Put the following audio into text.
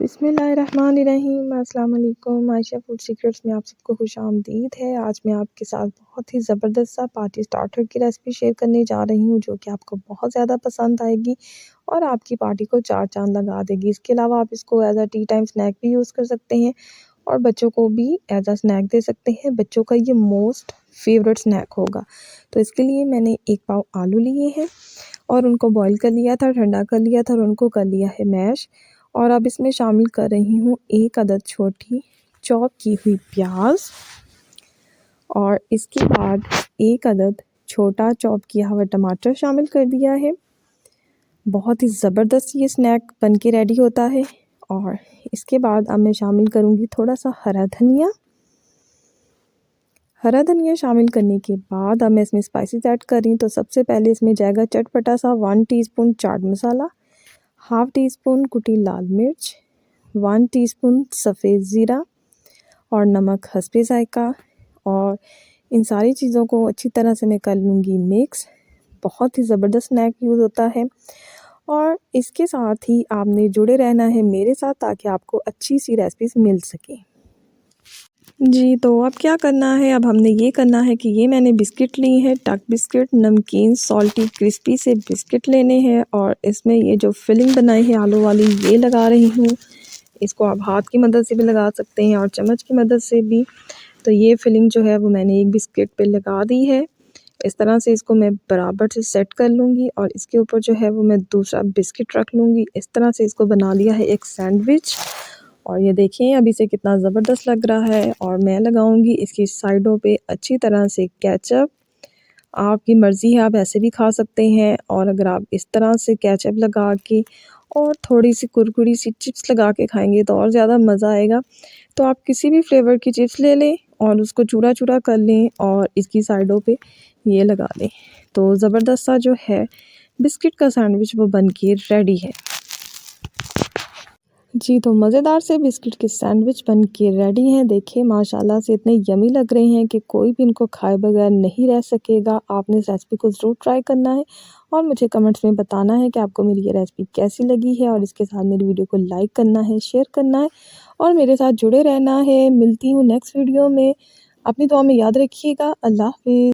बिस्मिल्लाहिर्रहमानिर्रहीम। अस्सलाम वालेकुम। आयशा फूड सीक्रेट्स में आप सबको खुशामदीद है। आज मैं आपके साथ बहुत ही ज़बरदस्त सा पार्टी स्टार्टर की रेसिपी शेयर करने जा रही हूँ, जो कि आपको बहुत ज़्यादा पसंद आएगी और आपकी पार्टी को चार चांद लगा देगी। इसके अलावा आप इसको as a tea time snack भी यूज़ कर सकते हैं और बच्चों को भी एज अ स्नैक दे सकते हैं। बच्चों का ये मोस्ट फेवरेट स्नैक होगा। तो इसके लिए मैंने 1 पाव आलू लिए हैं और उनको बॉईल कर लिया था, ठंडा कर लिया था और उनको कर लिया है मैश। और अब इसमें शामिल कर रही हूँ 1 अदद छोटी चॉप की हुई प्याज और इसके बाद 1 अदद छोटा चॉप किया हुआ टमाटर शामिल कर दिया है। बहुत ही ज़बरदस्त ये स्नैक बन के रेडी होता है। और इसके बाद अब मैं शामिल करूँगी थोड़ा सा हरा धनिया। हरा धनिया शामिल करने के बाद अब मैं इसमें स्पाइसेस ऐड कर रही हूँ। तो सबसे पहले इसमें जाएगा चटपटा सा 1 teaspoon chaat masala, half tea spoon कुटी लाल मिर्च, 1 टीस्पून सफ़ेद ज़ीरा और नमक हस्बे ज़ायक़ा। और इन सारी चीज़ों को अच्छी तरह से मैं कर लूँगी मिक्स। बहुत ही ज़बरदस्त स्नैक यूज़ होता है और इसके साथ ही आपने जुड़े रहना है मेरे साथ, ताकि आपको अच्छी सी रेसिपीज़ मिल सकें। जी, तो अब क्या करना है, अब हमने ये करना है कि ये मैंने बिस्किट ली है, टक बिस्किट, नमकीन सॉल्टी क्रिस्पी से बिस्किट लेने हैं और इसमें ये जो फिलिंग बनाई है आलू वाली ये लगा रही हूँ। इसको आप हाथ की मदद से भी लगा सकते हैं और चम्मच की मदद से भी। तो ये फिलिंग जो है वो मैंने एक बिस्किट पे लगा दी है। इस तरह से इसको मैं बराबर से सेट कर लूँगी और इसके ऊपर जो है वो मैं दूसरा बिस्किट रख लूँगी। इस तरह से इसको बना लिया है एक सैंडविच। और ये देखिए अभी से कितना ज़बरदस्त लग रहा है। और मैं लगाऊंगी इसकी साइडों पे अच्छी तरह से केचप। आपकी मर्ज़ी है, आप ऐसे भी खा सकते हैं और अगर आप इस तरह से केचप लगा के और थोड़ी सी कुरकुरी सी चिप्स लगा के खाएंगे तो और ज़्यादा मज़ा आएगा। तो आप किसी भी फ्लेवर की चिप्स ले लें और उसको चूरा चूरा कर लें और इसकी साइडों पे ये लगा लें। तो ज़बरदस्त सा जो है बिस्किट का सैंडविच वो बन के रेडी है। जी, तो मज़ेदार से बिस्किट के सैंडविच बन के रेडी हैं। देखिए माशाल्लाह से इतने यमी लग रहे हैं कि कोई भी इनको खाए बगैर नहीं रह सकेगा। आपने इस रेसिपी को ज़रूर ट्राई करना है और मुझे कमेंट्स में बताना है कि आपको मेरी ये रेसिपी कैसी लगी है। और इसके साथ मेरी वीडियो को लाइक करना है, शेयर करना है और मेरे साथ जुड़े रहना है। मिलती हूँ नेक्स्ट वीडियो में। अपनी दुआ में याद रखिएगा। अल्लाह हाफ़िज़।